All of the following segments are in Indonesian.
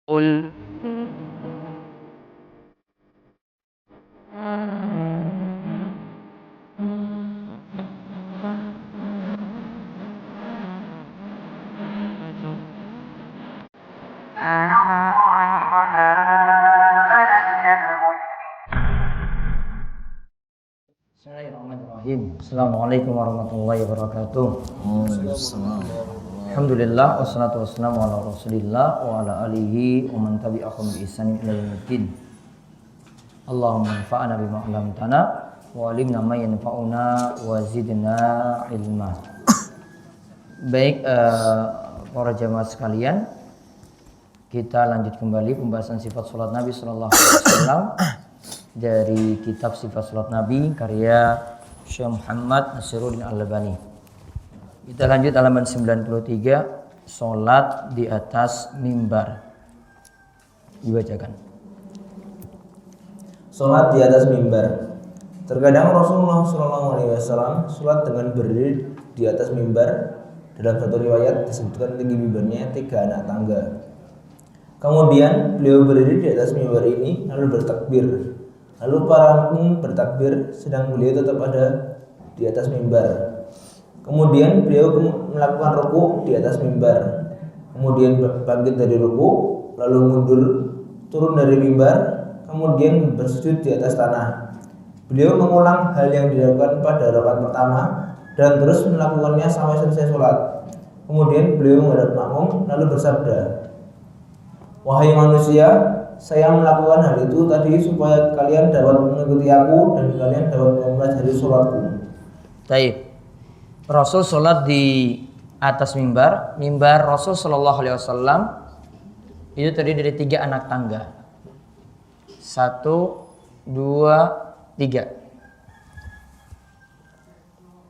قل Bismillahirrahmanirrahim. Assalamualaikum warahmatullahi wabarakatuh. Alhamdulillah wassalatu wassalamu ala Rasulillah wa ala alihi wa man tabi'ahum bi ihsan ila yaumil. Allahumma anfa'na bima 'allamtana wa 'allimna ma yanfa'una wa zidna ilma. Baik, para jamaah sekalian, kita lanjut kembali pembahasan sifat salat Nabi sallallahu alaihi wasallam dari kitab Sifat Salat Nabi karya Syekh Muhammad Nasiruddin Al-Albani. Kita lanjut halaman 93, salat di atas mimbar. Dibacakan. Salat di atas mimbar. Terkadang Rasulullah SAW salat dengan berdiri di atas mimbar. Dalam satu riwayat disebutkan tinggi mimbarnya 3 anak tangga. Kemudian beliau berdiri di atas mimbar ini lalu bertakbir. Lalu para makmum bertakbir sedang beliau tetap ada di atas mimbar. Kemudian beliau melakukan ruku di atas mimbar. Kemudian bangkit dari ruku, lalu mundur turun dari mimbar, kemudian bersujud di atas tanah. Beliau mengulang hal yang dilakukan pada rakaat pertama dan terus melakukannya sampai selesai sholat. Kemudian beliau menghadap makmum lalu bersabda, "Wahai manusia, saya melakukan hal itu tadi supaya kalian dapat mengikuti aku dan kalian dapat mempelajari sholatku." Baik. Rasul sholat di atas mimbar. Mimbar Rasul Shallallahu Alaihi Wasallam itu terdiri dari 3 anak tangga. 1, 2, 3.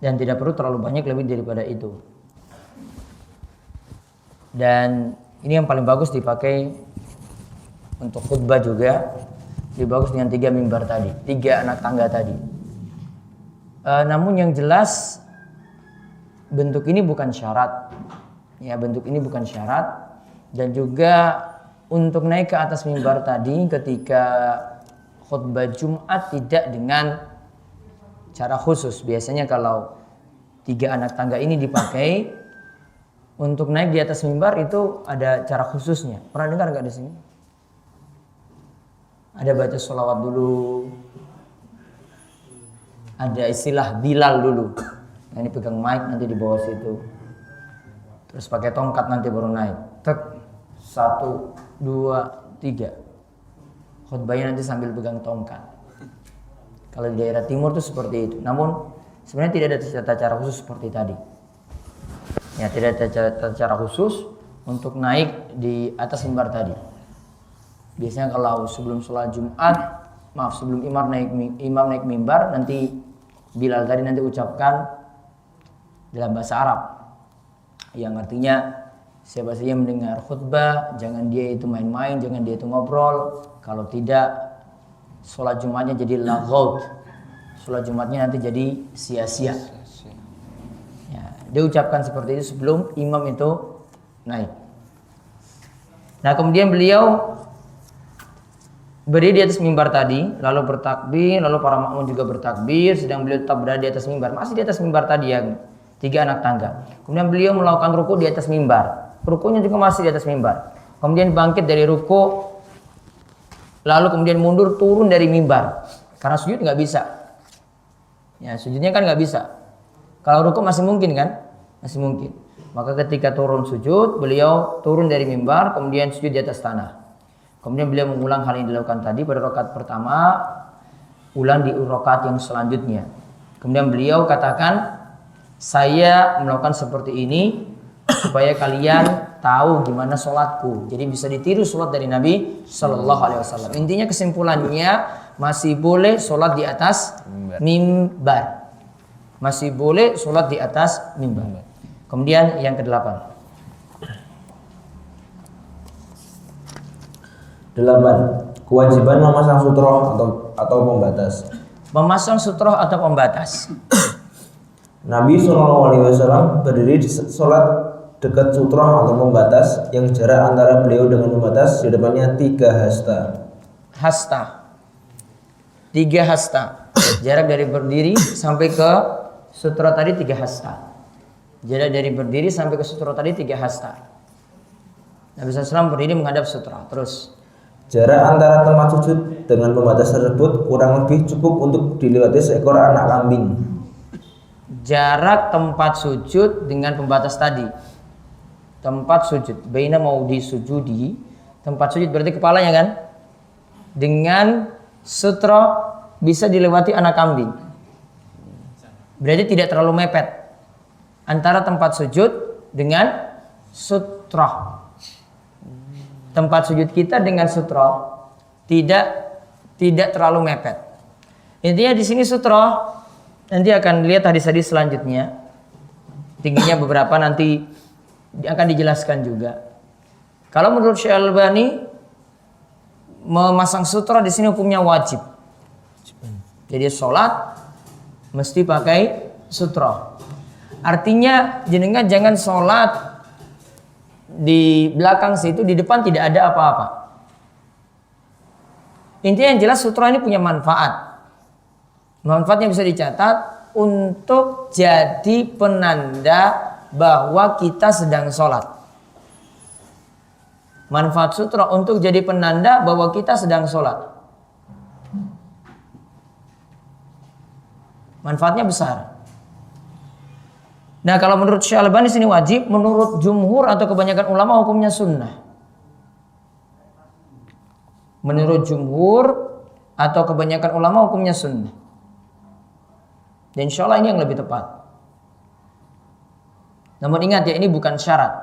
Dan tidak perlu terlalu banyak, lebih daripada itu. Dan ini yang paling bagus dipakai untuk khutbah juga. Lebih bagus dengan 3 mimbar tadi, 3 anak tangga tadi. Namun yang jelas bentuk ini bukan syarat. Ya, bentuk ini bukan syarat. Dan juga untuk naik ke atas mimbar tadi ketika khutbah Jumat tidak dengan cara khusus. Biasanya kalau 3 anak tangga ini dipakai untuk naik di atas mimbar itu ada cara khususnya. Pernah dengar nggak di sini? Ada baca sholawat dulu, ada istilah Bilal dulu. Nah, ini pegang mic nanti di bawah situ. Terus pakai tongkat nanti baru naik. Tek, 1, 2, 3. Khutbahnya nanti sambil pegang tongkat. Kalau di daerah timur itu seperti itu. Namun sebenarnya tidak ada tata cara khusus seperti tadi. Ya, tidak ada tata cara khusus untuk naik di atas mimbar tadi. Biasanya kalau sebelum sholat Jumat, sebelum imam naik mimbar, nanti Bilal tadi nanti ucapkan dalam bahasa Arab, yang artinya siapa saja yang mendengar khutbah, jangan dia itu main-main, jangan dia itu ngobrol. Kalau tidak, sholat Jumatnya jadi laghaut, sholat Jumatnya nanti jadi sia-sia. Ya, dia ucapkan seperti itu sebelum imam itu naik. Nah, kemudian beliau berdiri di atas mimbar tadi, lalu bertakbir, lalu para makmum juga bertakbir, sedang beliau tetap berada di atas mimbar, masih di atas mimbar tadi yang 3 anak tangga. Kemudian beliau melakukan ruku di atas mimbar, rukunya juga masih di atas mimbar. Kemudian bangkit dari ruku, lalu kemudian mundur turun dari mimbar, karena sujud nggak bisa. Ya, sujudnya kan nggak bisa. Kalau ruku masih mungkin kan, masih mungkin. Maka ketika turun sujud, beliau turun dari mimbar, kemudian sujud di atas tanah. Kemudian beliau mengulang hal yang dilakukan tadi pada rakaat pertama, ulang di rakaat yang selanjutnya. Kemudian beliau katakan, saya melakukan seperti ini supaya kalian tahu gimana sholatku. Jadi bisa ditiru sholat dari Nabi Sallallahu Alaihi Wasallam. Intinya kesimpulannya masih boleh sholat di atas mimbar. Masih boleh sholat di atas mimbar. Kemudian yang ke-8. 8. Kewajiban memasang sutroh atau pembatas. Memasang sutroh atau pembatas. Nabi SAW berdiri di sholat dekat sutroh atau pembatas yang jarak antara beliau dengan pembatas di depannya 3 hasta. Hasta. 3 hasta. Jarak dari berdiri sampai ke sutra tadi 3 hasta. Jarak dari berdiri sampai ke sutra tadi 3 hasta. Nabi SAW berdiri menghadap sutra. Terus jarak antara tempat sujud dengan pembatas tersebut kurang lebih cukup untuk dilewati seekor anak kambing. Jarak tempat sujud dengan pembatas tadi. Tempat sujud. Baina maudi sujudi. Tempat sujud berarti kepalanya kan? Dengan sutra bisa dilewati anak kambing. Berarti tidak terlalu mepet antara tempat sujud dengan sutra. Tempat sujud kita dengan sutra tidak terlalu mepet. Intinya di sini sutra, nanti akan lihat hadis-hadis selanjutnya. Tingginya beberapa nanti akan dijelaskan juga. Kalau menurut Syekh Al-Albani, memasang sutra di sini hukumnya wajib. Jadi sholat mesti pakai sutra. Artinya jenengan jangan sholat di belakang situ, di depan tidak ada apa-apa. Intinya yang jelas sutra ini punya manfaat. Manfaatnya bisa dicatat untuk jadi penanda bahwa kita sedang sholat. Manfaat sutra untuk jadi penanda bahwa kita sedang sholat. Manfaatnya besar. Nah, kalau menurut Syekh Al-Albani sini wajib, menurut jumhur atau kebanyakan ulama hukumnya sunnah. Menurut jumhur atau kebanyakan ulama hukumnya sunnah. Dan insya Allah ini yang lebih tepat. Namun ingat ya, ini bukan syarat.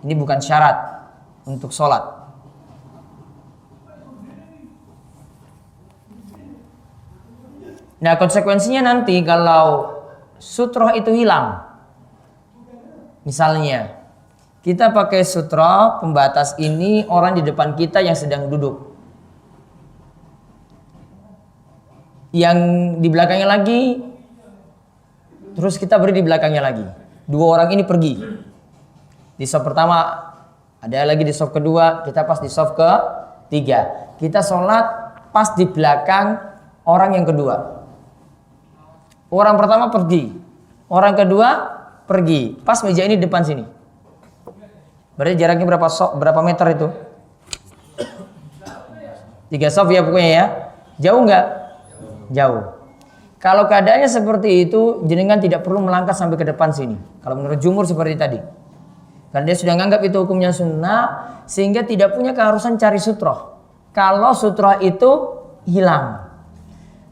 Ini bukan syarat untuk sholat. Nah, konsekuensinya nanti kalau sutroh itu hilang. Misalnya, kita pakai sutroh pembatas ini orang di depan kita yang sedang duduk. Yang di belakangnya lagi, terus kita berdiri di belakangnya lagi. 2 orang ini pergi. Di soft pertama, ada lagi di soft kedua, kita pas di soft ketiga. Kita sholat pas di belakang orang yang kedua. Orang pertama pergi, orang kedua pergi. Pas meja ini depan sini. Berarti jaraknya berapa meter itu? 3 soft ya pokoknya ya. Jauh nggak? Jauh. Kalau keadaannya seperti itu, jenengan tidak perlu melangkah sampai ke depan sini. Kalau menurut jumhur seperti tadi. Karena dia sudah menganggap itu hukumnya sunnah, sehingga tidak punya keharusan cari sutroh. Kalau sutroh itu hilang.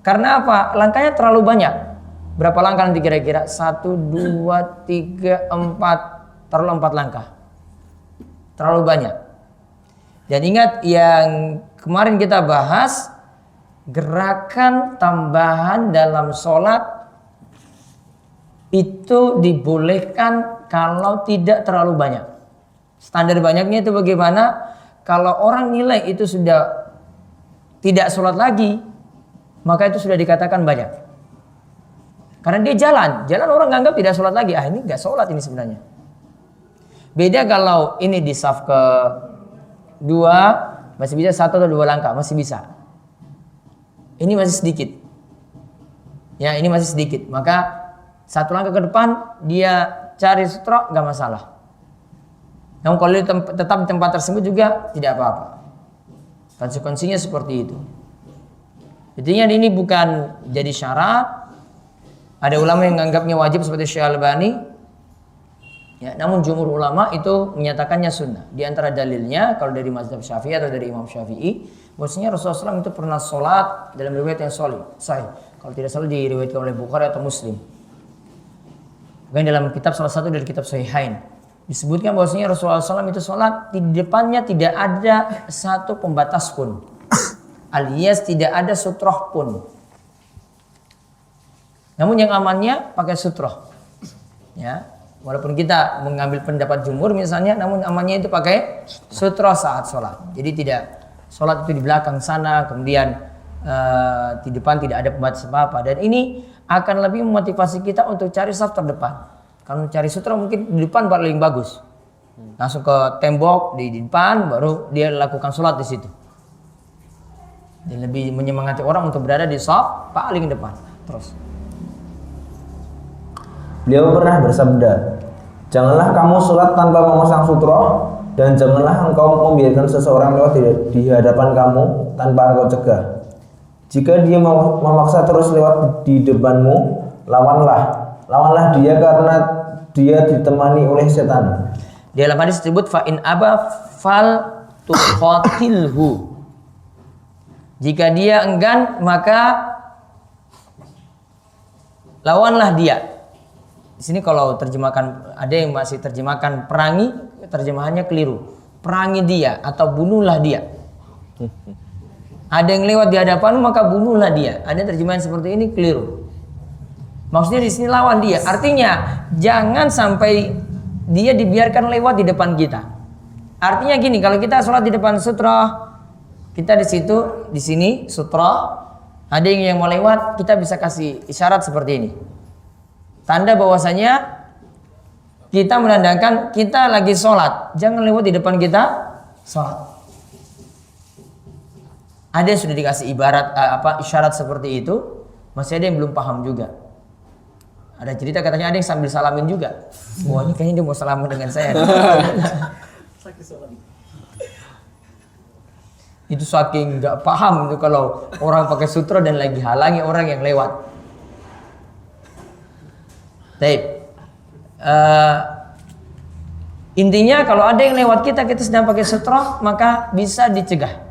Karena apa? Langkahnya terlalu banyak. Berapa langkah nanti kira-kira? 1, 2, 3, 4. Terlalu 4 langkah. Terlalu banyak. Dan ingat yang kemarin kita bahas, gerakan tambahan dalam sholat itu dibolehkan kalau tidak terlalu banyak. Standar banyaknya itu bagaimana? Kalau orang nilai itu sudah tidak sholat lagi, maka itu sudah dikatakan banyak. Karena dia jalan orang nganggap tidak sholat lagi. Ini nggak sholat ini sebenarnya. Beda kalau ini di saf ke 2 masih bisa 1 atau 2 langkah masih bisa. Ini masih sedikit. Ya, ini masih sedikit. Maka 1 langkah ke depan dia cari sutra nggak masalah. Namun kalau tetap di tempat tersebut juga tidak apa-apa. Konsekuensinya seperti itu. Intinya ini bukan jadi syarat. Ada ulama yang menganggapnya wajib seperti Syekh Al-Albani. Ya, namun jumhur ulama itu menyatakannya sunnah. Di antara dalilnya kalau dari mazhab Syafi'i atau dari Imam Syafi'i, bahwasanya Rasulullah SAW itu pernah sholat dalam riwayat yang sahih. Kalau tidak salah diriwayatkan oleh Bukhari atau Muslim. Bahkan dalam kitab salah satu dari kitab Sahihain disebutkan bahwasanya Rasulullah SAW itu sholat di depannya tidak ada satu pembatas pun, alias tidak ada sutroh pun. Namun yang amannya pakai sutroh. Ya, walaupun kita mengambil pendapat jumhur misalnya, namun amannya itu pakai sutroh saat sholat. Jadi tidak sholat itu di belakang sana, kemudian di depan tidak ada pembatas apa-apa. Dan ini akan lebih memotivasi kita untuk cari saf terdepan. Kalau cari sutra mungkin di depan paling bagus. Langsung ke tembok di depan, baru dia lakukan sholat di situ. Dia lebih menyemangati orang untuk berada di shaf paling depan. Terus. Beliau pernah bersabda, janganlah kamu sholat tanpa memasang sutroh, dan janganlah engkau membiarkan seseorang lewat di hadapan kamu tanpa engkau cegah. Jika dia memaksa terus lewat di depanmu, lawanlah dia karena dia ditemani oleh setan. Di dalam hadis disebut fa in aba fal tuqatilhu. Jika dia enggan maka lawanlah dia. Di sini kalau terjemahkan, ada yang masih terjemahkan perangi, terjemahannya keliru. Perangi dia atau bunuhlah dia. Ada yang lewat di hadapanmu maka bunuhlah dia. Ada terjemahan seperti ini keliru. Maksudnya di sini lawan dia. Artinya jangan sampai dia dibiarkan lewat di depan kita. Artinya gini, kalau kita sholat di depan sutra, kita di situ, di sini sutra, ada yang mau lewat, kita bisa kasih isyarat seperti ini. Tanda bahwasanya kita menandakan kita lagi sholat, jangan lewat di depan kita sholat. Ada yang sudah dikasih ibarat isyarat seperti itu, masih ada yang belum paham juga. Ada cerita katanya ada yang sambil salamin juga. Wah, ini kayaknya dia mau salaman dengan saya. Itu saking nggak paham itu kalau orang pakai sutra dan lagi halangi orang yang lewat. Baik. Intinya kalau ada yang lewat kita sedang pakai sutra, maka bisa dicegah.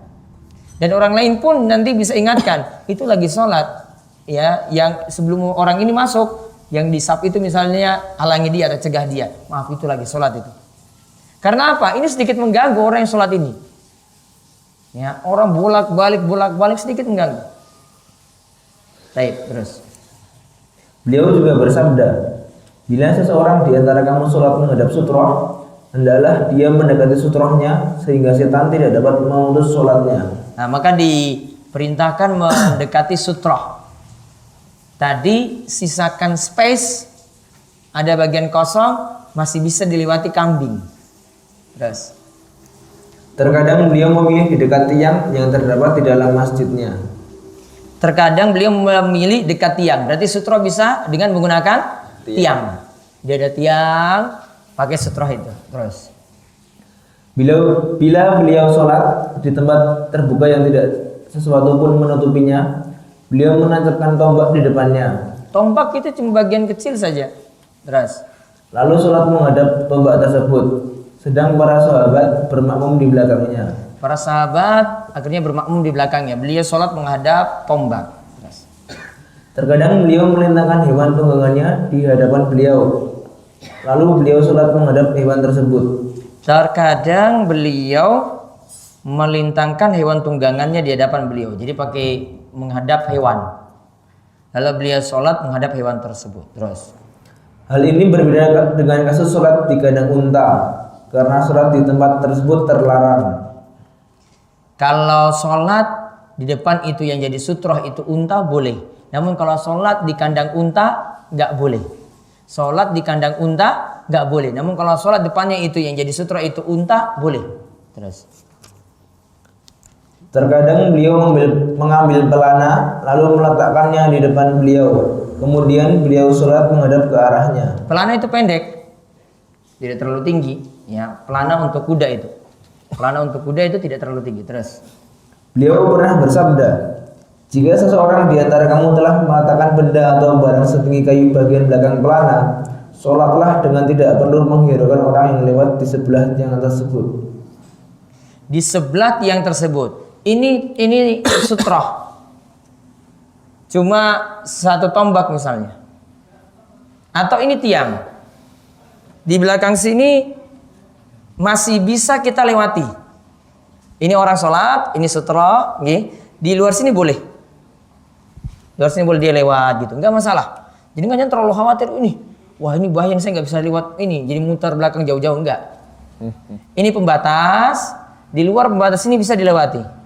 Dan orang lain pun nanti bisa ingatkan, itu lagi sholat. Ya, yang sebelum orang ini masuk, yang di saf itu misalnya halangi dia atau cegah dia. Maaf, itu lagi sholat itu. Karena apa? Ini sedikit mengganggu orang yang sholat ini. Ya, orang bolak-balik sedikit mengganggu. Baik, terus. Beliau juga bersabda, bila seseorang di antara kamu sholat menghadap sutroh, hendaklah dia mendekati sutrohnya sehingga setan tidak dapat memutus sholatnya. Nah, maka diperintahkan mendekati sutroh. Tadi sisakan space, ada bagian kosong, masih bisa dilewati kambing. Terus. Terkadang beliau memilih di dekat tiang yang terdapat di dalam masjidnya. Terkadang beliau memilih dekat tiang. Berarti sutroh bisa dengan menggunakan tiang. Dia ada tiang, pakai sutroh itu. Terus. Bila beliau sholat di tempat terbuka yang tidak sesuatu pun menutupinya, beliau menancapkan tombak di depannya. Tombak itu cuma bagian kecil saja. Terus. Lalu sholat menghadap tombak tersebut, sedang para sahabat bermakmum di belakangnya. Para sahabat akhirnya bermakmum di belakangnya. Beliau sholat menghadap tombak. Terus. Terkadang beliau melintangkan hewan tunggangannya di hadapan beliau. Lalu beliau sholat menghadap hewan tersebut. Terkadang beliau melintangkan hewan tunggangannya di hadapan beliau. Jadi pakai menghadap hewan. Lalu beliau sholat menghadap hewan tersebut. Terus. Hal ini berbeda dengan kasus sholat di kandang unta, karena sholat di tempat tersebut terlarang. Kalau sholat di depan itu yang jadi sutroh itu unta boleh. Namun kalau sholat di kandang unta nggak boleh. Sholat di kandang unta nggak boleh. Namun kalau sholat depannya itu yang jadi sutroh itu unta boleh. Terus. Terkadang beliau mengambil pelana lalu meletakkannya di depan beliau. Kemudian beliau sholat menghadap ke arahnya. Pelana itu pendek, tidak terlalu tinggi. Ya, pelana untuk kuda itu. Pelana untuk kuda itu tidak terlalu tinggi. Terus. Beliau pernah bersabda, jika seseorang di antara kamu telah meletakkan benda atau barang setinggi kayu bagian belakang pelana, sholatlah dengan tidak perlu menghiraukan orang yang lewat di sebelah tiang tersebut. Di sebelah tiang tersebut. Ini sutroh. Cuma satu tombak misalnya. Atau ini tiang. Di belakang sini masih bisa kita lewati. Ini orang sholat, ini sutroh, di luar sini boleh. Di luar sini boleh dia lewat gitu, nggak masalah. Jadi nggak terlalu khawatir ini. Wah ini bahaya, saya nggak bisa lewat ini. Jadi muter belakang jauh-jauh enggak. Ini pembatas. Di luar pembatas ini bisa dilewati.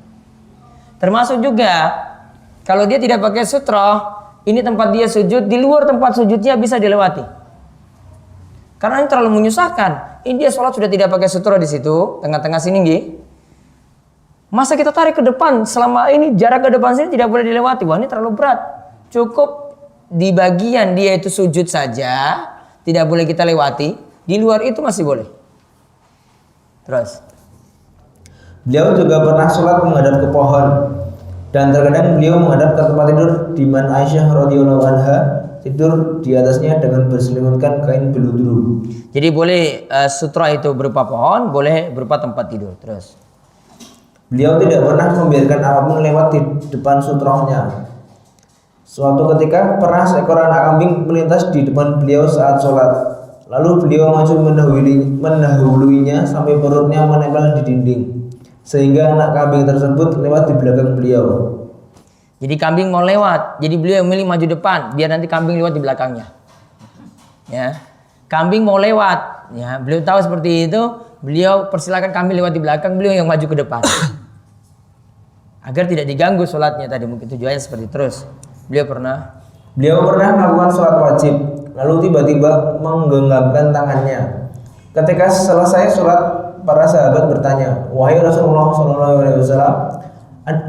Termasuk juga kalau dia tidak pakai sutroh, ini tempat dia sujud, di luar tempat sujudnya bisa dilewati. Karena ini terlalu menyusahkan. Ini dia sholat sudah tidak pakai sutra di situ, tengah-tengah sini nggih. Masa kita tarik ke depan, selama ini jarak ke depan sini tidak boleh dilewati. Wah, ini terlalu berat. Cukup di bagian dia itu sujud saja, tidak boleh kita lewati. Di luar itu masih boleh. Terus. Beliau juga pernah sholat menghadap ke pohon. Dan terkadang beliau menghadap ke tempat tidur di mana Aisyah radhiyallahu anha tidur di atasnya dengan berselimutkan kain beludru. Jadi boleh sutra itu berupa pohon, boleh berupa tempat tidur. Terus. Beliau tidak pernah membiarkan apapun lewat di depan sutrohnya. Suatu ketika pernah seekor anak kambing melintas di depan beliau saat sholat. Lalu beliau maju mendahuluinya sampai perutnya menempel di dinding. Sehingga anak kambing tersebut lewat di belakang beliau. Jadi kambing mau lewat, jadi beliau milih maju depan, biar nanti kambing lewat di belakangnya. Ya, kambing mau lewat, ya beliau tahu seperti itu, beliau persilakan kambing lewat di belakang, beliau yang maju ke depan. Agar tidak diganggu sholatnya tadi, mungkin tujuannya seperti terus. Beliau pernah melakukan sholat wajib, lalu tiba-tiba menggenggamkan tangannya. Ketika selesai sholat, para sahabat bertanya, wahai Rasulullah SAW,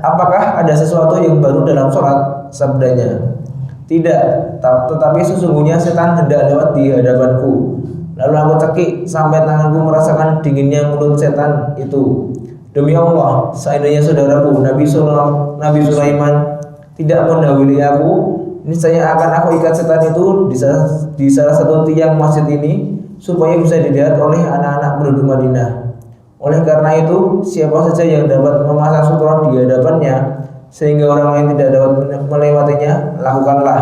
apakah ada sesuatu yang baru dalam sholat? Sabdanya, tidak, tetapi sesungguhnya setan hendak lewat di hadapanku. Lalu aku cekik sampai tanganku merasakan dinginnya mulut setan itu. Demi Allah, seandainya saudaraku Nabi Sulaiman tidak mendahului aku, niscaya akan aku ikat setan itu di salah satu tiang masjid ini supaya bisa dilihat oleh anak-anak penduduk Madinah. Oleh karena itu, siapa saja yang dapat memasang sutra di hadapannya sehingga orang lain tidak dapat melewatinya, lakukanlah.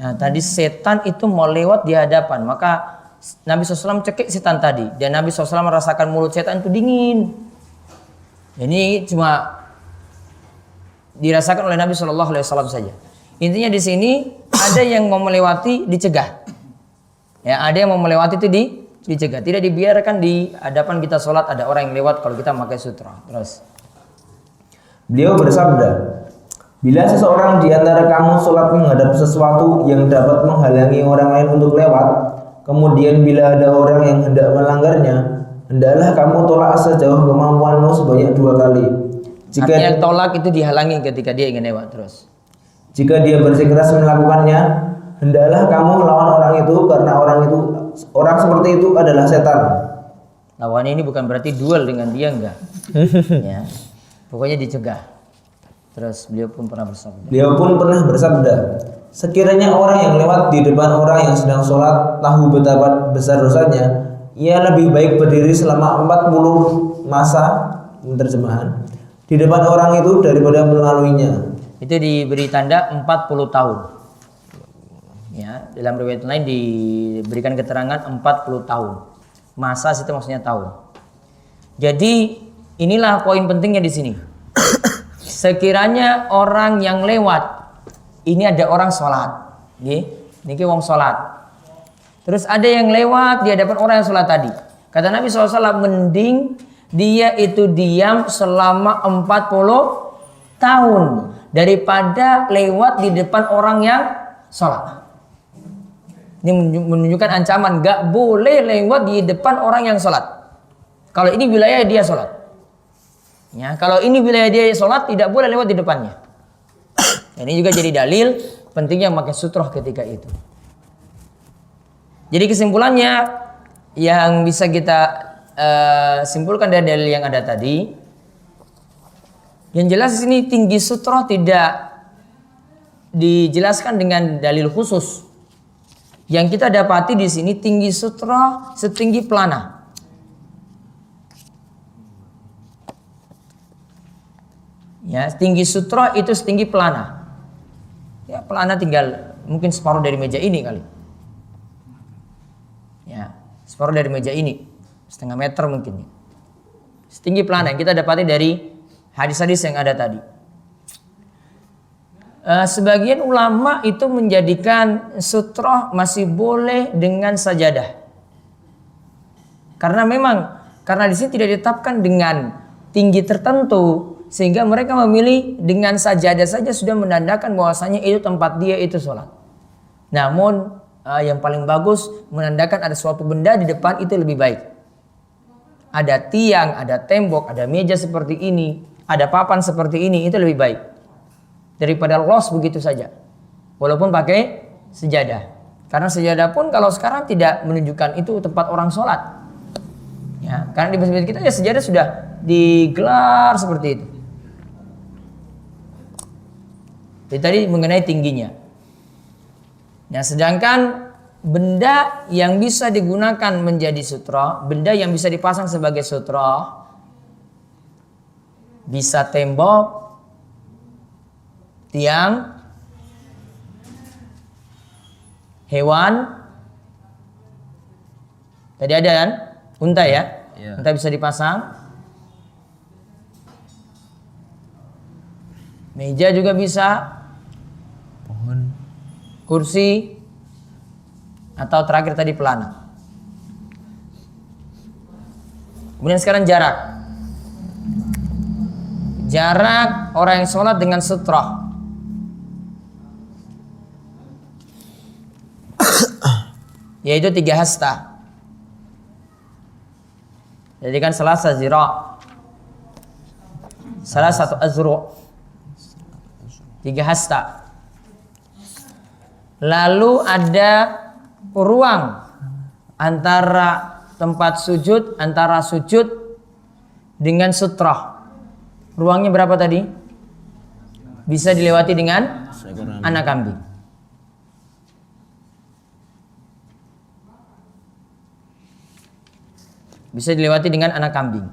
Nah, tadi setan itu mau lewat di hadapan, maka Nabi SAW cekik setan tadi, dan Nabi SAW merasakan mulut setan itu dingin. Ini cuma dirasakan oleh Nabi SAW saja. Intinya di sini ada yang mau melewati dicegah. Ya, ada yang mau melewati itu dicegah. Tidak dibiarkan di hadapan kita sholat ada orang yang lewat kalau kita pakai sutra. Terus. Beliau bersabda, bila seseorang di antara kamu sholat menghadap sesuatu yang dapat menghalangi orang lain untuk lewat, kemudian bila ada orang yang hendak melanggarnya, hendaklah kamu tolak sejauh kemampuanmu sebanyak 2 kali. Artinya tolak itu dihalangi ketika dia ingin lewat. Terus. Jika dia bersikeras melakukannya, hendaklah kamu lawan orang itu karena orang seperti itu adalah setan. Lawan ini bukan berarti duel dengan dia, enggak. Ya. Pokoknya dicegah. Terus beliau pun pernah bersabda, sekiranya orang yang lewat di depan orang yang sedang sholat tahu betapa besar dosanya, ia lebih baik berdiri selama 40 masa terjemahan di depan orang itu daripada melaluinya. Itu diberi tanda 40 tahun. Ya, dalam riwayat lain diberikan keterangan 40 tahun. Masa itu maksudnya tahun. Jadi inilah poin pentingnya di sini. Sekiranya orang yang lewat, ini ada orang sholat, niki wong sholat. Terus ada yang lewat di hadapan orang yang sholat tadi. Kata Nabi SAW, mending dia itu diam selama 40 tahun daripada lewat di depan orang yang sholat. Ini menunjukkan ancaman, gak boleh lewat di depan orang yang sholat. Kalau ini wilayah dia sholat. Ya, kalau ini wilayah dia sholat, tidak boleh lewat di depannya. Ini juga jadi dalil pentingnya memakai sutroh ketika itu. Jadi kesimpulannya yang bisa kita simpulkan dari dalil yang ada tadi, yang jelas di sini tinggi sutroh tidak dijelaskan dengan dalil khusus. Yang kita dapati di sini tinggi sutroh setinggi pelana. Ya, tinggi sutroh itu setinggi pelana. Ya, pelana tinggal mungkin separuh dari meja ini kali. Ya, separuh dari meja ini, 0,5 meter mungkin. Setinggi pelana yang kita dapati dari hadis-hadis yang ada tadi. Sebagian ulama itu menjadikan sutroh masih boleh dengan sajadah. Karena di sini tidak ditetapkan dengan tinggi tertentu, sehingga mereka memilih dengan sajadah saja sudah menandakan bahwasanya itu tempat dia itu sholat. Namun yang paling bagus menandakan ada suatu benda di depan itu lebih baik. Ada tiang, ada tembok, ada meja seperti ini, ada papan seperti ini, itu lebih baik daripada los begitu saja. Walaupun pakai sejadah. Karena sejadah pun kalau sekarang tidak menunjukkan itu tempat orang sholat. Ya, karena di masjid kita ya sejadah sudah digelar seperti itu. Jadi tadi mengenai tingginya. Nah, sedangkan benda yang bisa digunakan menjadi sutra, benda yang bisa dipasang sebagai sutra, bisa tembok, tiang, hewan. Tadi ada kan? Unta ya? Iya. Unta bisa dipasang. Meja juga bisa. Pohon. Kursi. Atau terakhir tadi pelana. Kemudian sekarang jarak. Jarak orang yang sholat dengan sutra. Yaitu 3 hasta. Jadi kan selasa zira. Salah satu azru. 3 hasta. Lalu ada ruang antara tempat sujud, antara sujud dengan sutra. Ruangnya berapa tadi? Bisa dilewati dengan anak kambing. Bisa dilewati dengan anak kambing.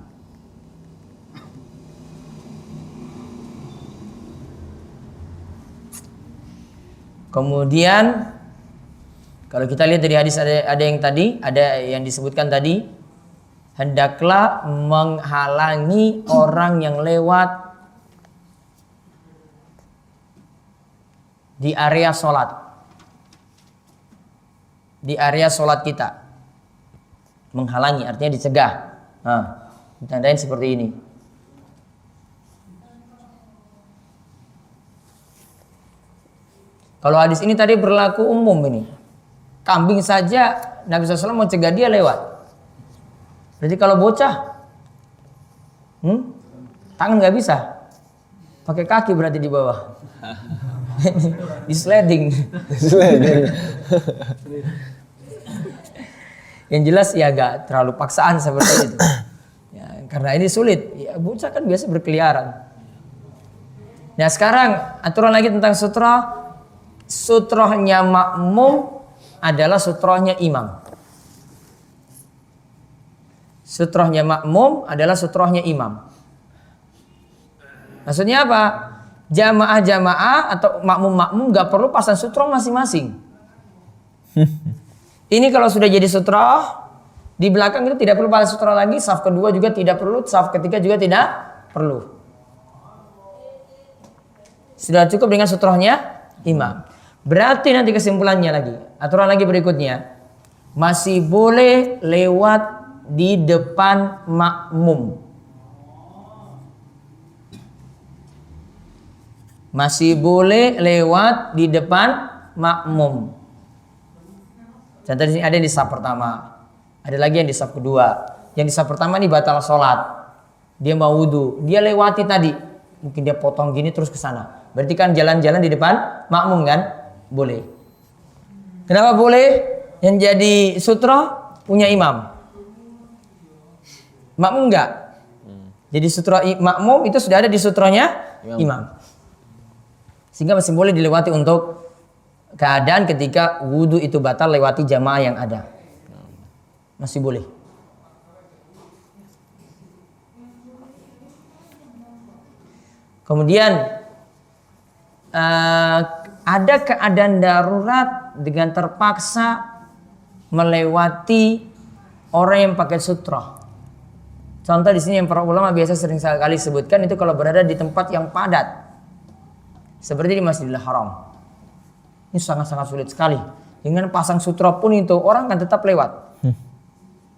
Kemudian kalau kita lihat dari hadis ada yang disebutkan tadi, hendaklah menghalangi orang yang lewat di area sholat, di area sholat kita. Menghalangi artinya dicegah. Nah, ditandain seperti ini. Kalau hadis ini tadi berlaku umum ini. Kambing saja Nabi SAW mau cegah dia lewat. Berarti kalau bocah, tangan nggak bisa, pakai kaki berarti di bawah. Di sliding. Yang jelas ya agak terlalu paksaan seperti itu. Ya, karena ini sulit. Ya, bocah kan biasa berkeliaran. Nah sekarang aturan lagi tentang sutra. Sutrohnya makmum adalah sutrohnya imam. Sutrohnya makmum adalah sutrohnya imam. Maksudnya apa? Jamaah-jamaah atau makmum-makmum gak perlu pasang sutroh masing-masing. Ini kalau sudah jadi sutroh, di belakang itu tidak perlu pasang sutroh lagi, saf kedua juga tidak perlu, saf ketiga juga tidak perlu. Sudah cukup dengan sutrohnya imam. Berarti nanti kesimpulannya lagi, aturan lagi berikutnya, masih boleh lewat di depan makmum. Masih boleh lewat di depan makmum. Contoh di sini ada yang di saf pertama, ada lagi yang di saf kedua. Yang di saf pertama ini batal sholat, dia mau wudu, dia lewati tadi, mungkin dia potong gini terus ke sana. Berarti kan jalan-jalan di depan makmum kan? Boleh. Kenapa boleh? Yang jadi sutra punya imam. Makmum enggak. Jadi sutra makmum itu sudah ada di sutranya imam. Sehingga masih boleh dilewati untuk keadaan ketika wudu itu batal lewati jamaah yang ada. Masih boleh. Kemudian ada keadaan darurat dengan terpaksa melewati orang yang pakai sutra. Contoh di sini yang para ulama biasa sering sekali sebutkan itu kalau berada di tempat yang padat, seperti di Masjidil Haram. Ini sangat-sangat sulit sekali. Dengan pasang sutra pun itu orang akan tetap lewat.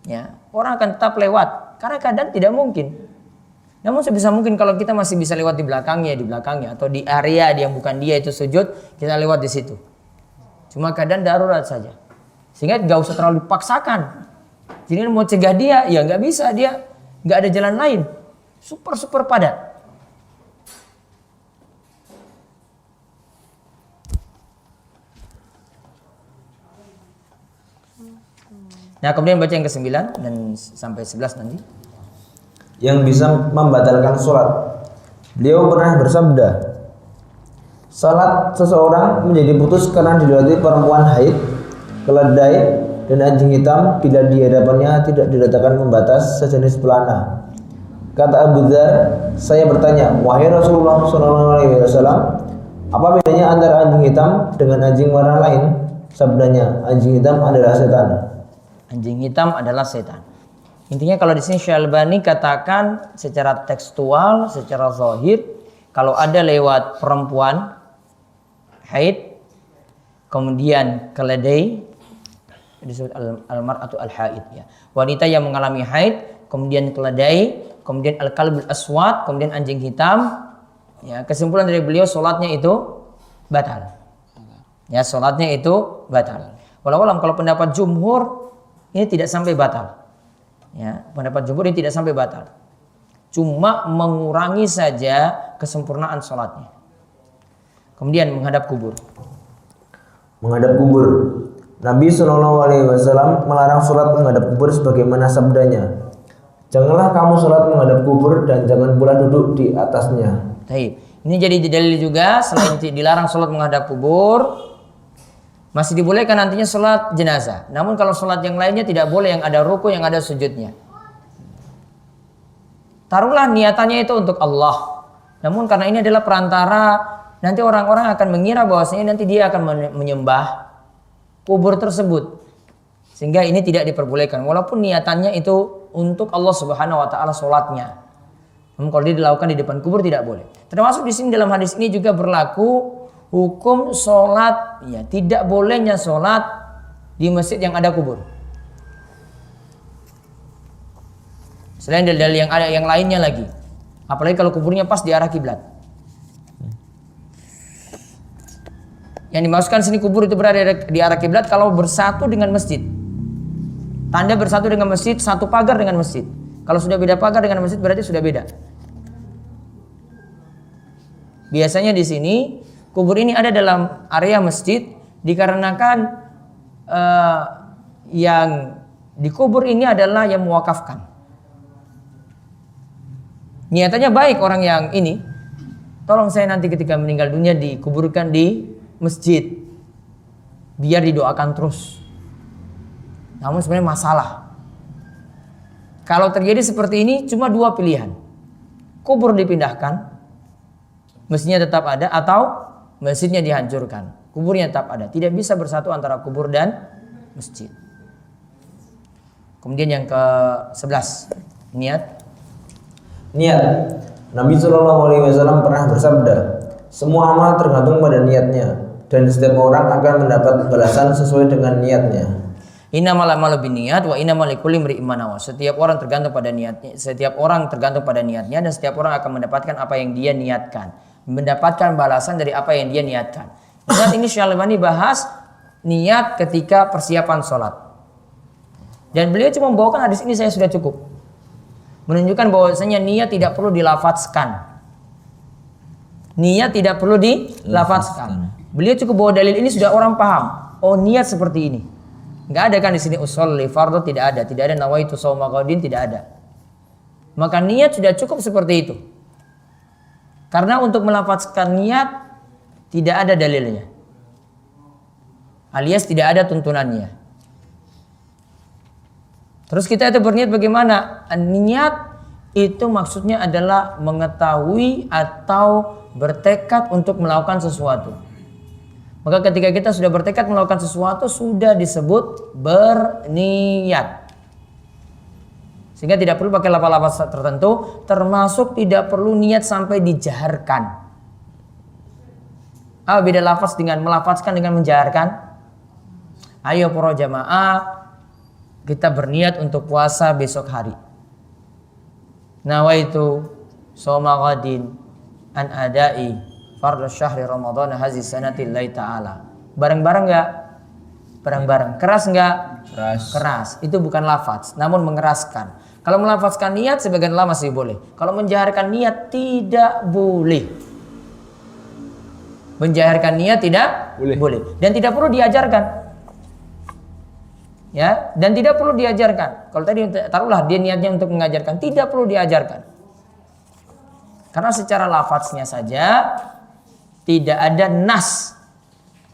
Ya, orang akan tetap lewat karena keadaan tidak mungkin. Namun sebisa mungkin kalau kita masih bisa lewat di belakangnya atau di area yang bukan dia itu sujud, kita lewat di situ. Cuma keadaan darurat saja. Sehingga nggak usah terlalu dipaksakan. Jadi mau cegah dia, ya nggak bisa, dia nggak ada jalan lain. Super padat. Nah, kemudian baca yang ke-9 dan sampai 11 nanti. Yang bisa membatalkan sholat. Beliau pernah bersabda, salat seseorang menjadi putus karena dilewati perempuan haid, keledai, dan anjing hitam bila di hadapannya tidak diletakkan pembatas sejenis pelana. Kata Abu Dzar, saya bertanya, wahai Rasulullah SAW, apa bedanya antara anjing hitam dengan anjing warna lain? Sabdanya, anjing hitam adalah setan. Anjing hitam adalah setan. Intinya kalau di sini Syalbani katakan secara tekstual, secara zahir, kalau ada lewat perempuan haid, kemudian keledai, disebut al-mar'atu al-haid ya. Wanita yang mengalami haid, kemudian keledai, kemudian al-kalbul aswad, kemudian anjing hitam. Ya, kesimpulan dari beliau salatnya itu batal. Ya, salatnya itu batal. Walau alam kalau pendapat jumhur ini tidak sampai batal. Ya, pendapat jumhur ini tidak sampai batal. Cuma mengurangi saja kesempurnaan salatnya. Kemudian menghadap kubur. Menghadap kubur. Nabi SAW melarang sholat menghadap kubur sebagaimana sabdanya, janganlah kamu sholat menghadap kubur dan jangan pula duduk di atasnya. Baik. Ini jadi dalil juga selain dilarang sholat menghadap kubur, masih dibolehkan nantinya sholat jenazah. Namun kalau sholat yang lainnya tidak boleh, yang ada ruku, yang ada sujudnya. Taruhlah niatannya itu untuk Allah. Namun karena ini adalah perantara, nanti orang-orang akan mengira bahwasanya nanti dia akan menyembah kubur tersebut, sehingga ini tidak diperbolehkan walaupun niatannya itu untuk Allah Subhanahu wa taala sholatnya. Namun kalau dia dilakukan di depan kubur tidak boleh. Termasuk di sini dalam hadis ini juga berlaku hukum sholat, ya tidak bolehnya sholat di masjid yang ada kubur. Selain dalil yang ada yang lainnya lagi, apalagi kalau kuburnya pas di arah kiblat. Yang dimaksudkan sini kubur itu berada di arah kiblat kalau bersatu dengan masjid. Tanda bersatu dengan masjid, satu pagar dengan masjid. Kalau sudah beda pagar dengan masjid berarti sudah beda. Biasanya di sini kubur ini ada dalam area masjid dikarenakan yang dikubur ini adalah yang mewakafkan. Niatannya baik orang yang ini, tolong saya nanti ketika meninggal dunia dikuburkan di masjid biar didoakan terus. Namun sebenarnya masalah. Kalau terjadi seperti ini cuma dua pilihan. Kubur dipindahkan, masjidnya tetap ada, atau masjidnya dihancurkan, kuburnya tetap ada. Tidak bisa bersatu antara kubur dan masjid. Kemudian yang ke-11, niat. Nabi SAW pernah bersabda, semua amal tergantung pada niatnya, dan setiap orang akan mendapat balasan sesuai dengan niatnya. Innamal a'malu binniyat wa innamal likulli imri'in ma nawa. Setiap orang tergantung pada niatnya, dan setiap orang akan mendapatkan apa yang dia niatkan, mendapatkan balasan dari apa yang dia niatkan. Ingat ini Syalbani bahas niat ketika persiapan sholat. Dan beliau cuma membawakan hadis ini saya sudah cukup. Menunjukkan bahwasanya niat tidak perlu dilafadzkan. Niat tidak perlu dilafadzkan. Beliau cukup bawa dalil ini sudah orang paham. Oh, niat seperti ini. Enggak ada kan di sini usolli fardhu, tidak ada nawaitu shauma ghadin, tidak ada. Maka niat sudah cukup seperti itu. Karena untuk melafadzkan niat tidak ada dalilnya. Alias tidak ada tuntunannya. Terus kita itu berniat bagaimana? Niat itu maksudnya adalah mengetahui atau bertekad untuk melakukan sesuatu. Maka ketika kita sudah bertekad melakukan sesuatu sudah disebut berniat. Sehingga tidak perlu pakai lafaz-lafaz tertentu, termasuk tidak perlu niat sampai dijaharkan. Apa beda lafaz dengan melafazkan dengan menjaharkan? Ayo para jamaah, kita berniat untuk puasa besok hari. Nawaitu shauma ghadin an adai fardhu syahri ramadhan hazi sanati lillahi ta'ala. Bareng-bareng enggak? bareng-bareng. Keras enggak? Keras. Keras. Itu bukan lafaz, namun mengeraskan. Kalau melafazkan niat sebagian ulama masih boleh. Kalau menjaharkan niat tidak boleh. Menjaharkan niat tidak boleh. Dan tidak perlu diajarkan. Ya, dan tidak perlu diajarkan. Kalau tadi taruhlah dia niatnya untuk mengajarkan, tidak perlu diajarkan. Karena secara lafaznya saja tidak ada nas.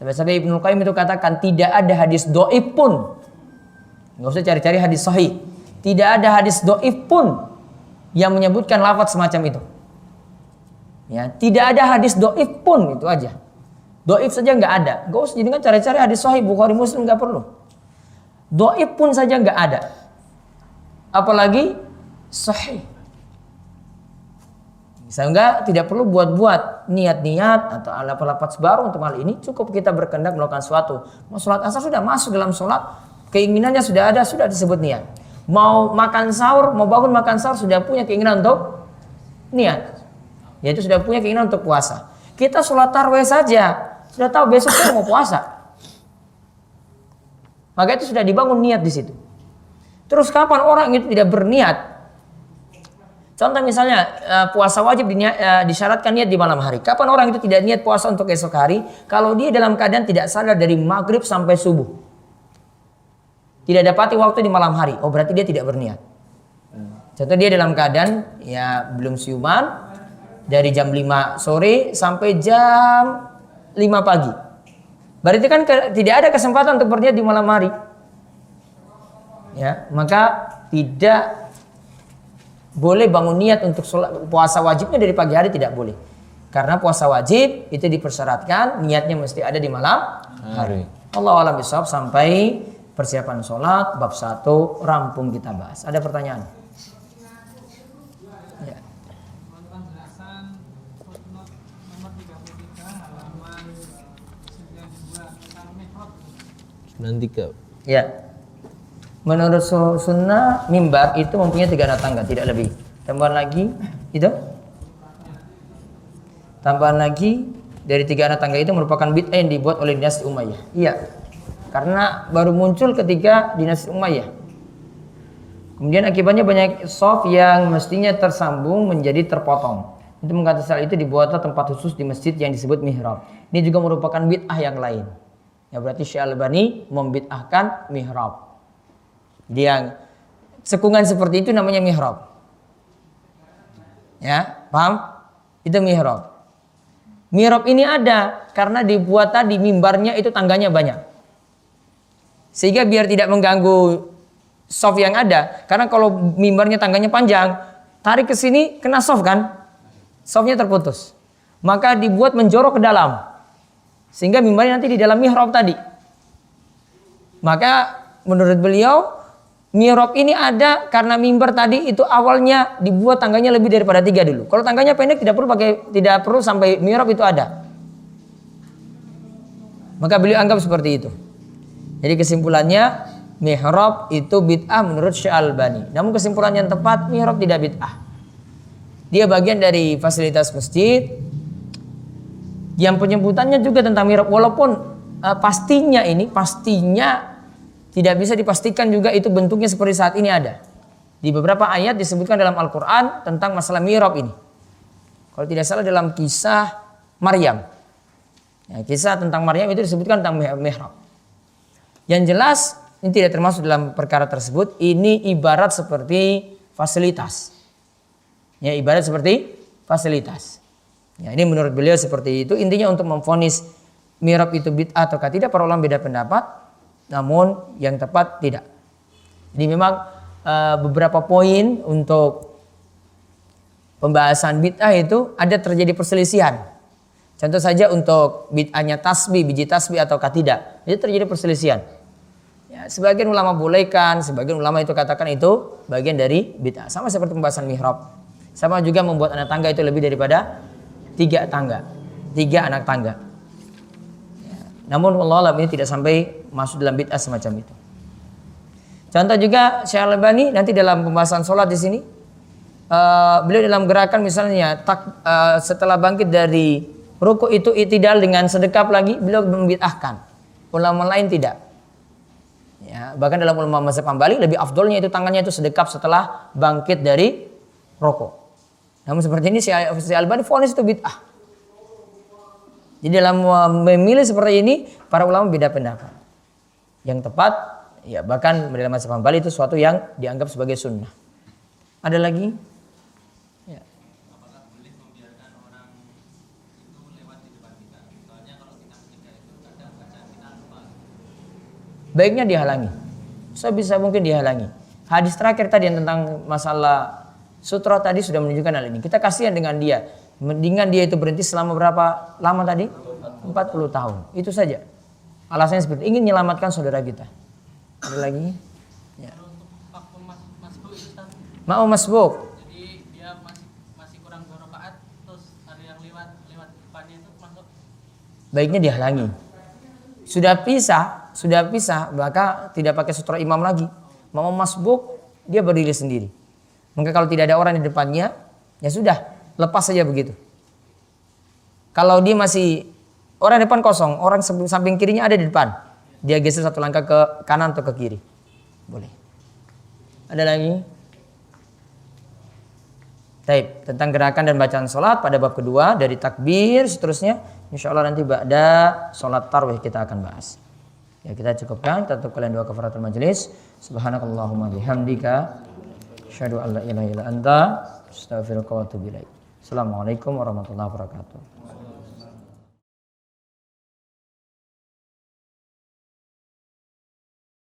Sampai Ibnu Qayyim itu katakan tidak ada hadis dhaif pun. Enggak usah cari-cari hadis sahih. Tidak ada hadis dhaif pun yang menyebutkan lafaz semacam itu. Ya, tidak ada hadis dhaif pun, itu aja. Dhaif saja enggak ada. Enggak usah jadi cari-cari hadis sahih Bukhari Muslim, enggak perlu. Dhaif pun saja enggak ada. Apalagi sahih. Sehingga tidak perlu buat-buat niat-niat atau lafaz baru untuk hal ini. Cukup kita berkehendak melakukan sesuatu. Mau sholat asar sudah masuk dalam sholat, keinginannya sudah ada, sudah disebut niat. Mau makan sahur, mau bangun makan sahur sudah punya keinginan untuk niat. Yaitu sudah punya keinginan untuk puasa. Kita sholat tarawih saja sudah tahu besok kita mau puasa. Maka itu sudah dibangun niat di situ. Terus kapan orang itu tidak berniat? Contoh misalnya puasa wajib disyaratkan niat di malam hari. Kapan orang itu tidak niat puasa untuk esok hari? Kalau dia dalam keadaan tidak sadar dari maghrib sampai subuh. Tidak dapati waktu di malam hari. Oh berarti dia tidak berniat. Contoh dia dalam keadaan ya belum siuman. Dari jam 5 sore sampai jam 5 pagi. Berarti kan tidak ada kesempatan untuk berniat di malam hari. Ya, maka tidak boleh bangun niat untuk puasa wajibnya dari pagi hari, tidak boleh. Karena puasa wajib itu dipersyaratkan niatnya mesti ada di malam hari. Allahu a'lam bishawab. Sampai persiapan sholat bab 1 rampung kita bahas. Ada pertanyaan? Ya. 93. Ya. Menurut sunnah mimbar itu mempunyai 3 anak tangga, tidak lebih. Tambahan lagi itu? Tambahan lagi dari 3 anak tangga itu merupakan bid'ah yang dibuat oleh dinasti Umayyah. Iya. Karena baru muncul ketika dinasti Umayyah. Kemudian akibatnya banyak shaf yang mestinya tersambung menjadi terpotong. Itu mengatakan hal itu dibuatlah tempat khusus di masjid yang disebut mihrab. Ini juga merupakan bid'ah yang lain. Ya berarti Syekh Al-Albani membid'ahkan mihrab. Dia cekungan seperti itu namanya mihrab. Ya, paham? Itu mihrab. Mihrab ini ada karena dibuat tadi mimbarnya itu tangganya banyak. Sehingga biar tidak mengganggu shaf yang ada. Karena kalau mimbarnya tangganya panjang, tarik ke sini kena shaf kan? Shafnya terputus. Maka dibuat menjorok ke dalam. Sehingga mimbarnya nanti di dalam mihrab tadi. Maka menurut beliau mihrab ini ada karena mimbar tadi itu awalnya dibuat tangganya lebih daripada 3 dulu. Kalau tangganya pendek tidak perlu sampai mihrab itu ada. Maka beliau anggap seperti itu. Jadi kesimpulannya mihrab itu bid'ah menurut Syekh Al-Albani. Namun kesimpulan yang tepat mihrab tidak bid'ah. Dia bagian dari fasilitas masjid. Yang penyebutannya juga tentang mihrab walaupun pastinya tidak bisa dipastikan juga itu bentuknya seperti saat ini ada. Di beberapa ayat disebutkan dalam Al-Quran tentang masalah mihrab ini. Kalau tidak salah dalam kisah Maryam. Ya, kisah tentang Maryam itu disebutkan tentang mihrab. Yang jelas ini tidak termasuk dalam perkara tersebut. Ini ibarat seperti fasilitas. Ya, ibarat seperti fasilitas. Ya, ini menurut beliau seperti itu. Intinya untuk memvonis mihrab itu bid'ah atau tidak, para ulama beda pendapat. Namun yang tepat tidak. Jadi memang beberapa poin untuk pembahasan bid'ah itu ada terjadi perselisihan. Contoh saja untuk bid'ahnya tasbih, biji tasbih atau tidak. Itu terjadi perselisihan. Ya, sebagian ulama bolehkan, sebagian ulama itu katakan itu bagian dari bid'ah. Sama seperti pembahasan mihrab. Sama juga membuat anak tangga itu lebih daripada 3 tangga. 3 anak tangga. Ya, namun Allah alam ini tidak sampai masuk dalam bid'ah semacam itu. Contoh juga Syekh Al-Albani nanti dalam pembahasan sholat di sini, beliau dalam gerakan misalnya setelah bangkit dari ruku itu i'tidal dengan sedekap lagi, beliau membid'ahkan. Ulama lain tidak. Ya, bahkan dalam ulama mazhab Hambali lebih afdolnya itu tangannya itu sedekap setelah bangkit dari rokok. Namun seperti ini si Albani vonis itu bid'ah. Jadi dalam memilih seperti ini para ulama beda pendapat. Yang tepat ya bahkan dalam mazhab Hambali itu suatu yang dianggap sebagai sunnah. Ada lagi? Ya. Baiknya dihalangi. Sebisa mungkin dihalangi. Hadis terakhir tadi yang tentang masalah sutra tadi sudah menunjukkan hal ini. Kita kasihan dengan dia. Mendingan dia itu berhenti selama berapa lama tadi? 40 tahun. Itu saja. Alasannya seperti ingin menyelamatkan saudara kita. Ada lagi? Ya. Mau masbuk. Jadi dia masih kurang 2 rakaat, terus ada yang lewat depannya itu masuk. Baiknya dihalangi. Sudah pisah, maka tidak pakai sutra imam lagi. Mau masbuk, dia berdiri sendiri. Maka kalau tidak ada orang di depannya, ya sudah, lepas saja begitu. Kalau dia masih orang depan kosong, orang samping kirinya ada di depan, dia geser 1 langkah ke kanan atau ke kiri, boleh. Ada lagi? Taib, tentang gerakan dan bacaan sholat pada bab kedua dari takbir seterusnya, insya Allah nanti ba'da sholat tarawih kita akan bahas. Ya kita cukupkan, kita tutup kalian doa kafaratul majelis. Subhanakallahumma bihamdika, asyhadu an la ilaha illa anta, astaghfiruka wa atubu ilaik. Assalamualaikum warahmatullahi wabarakatuh.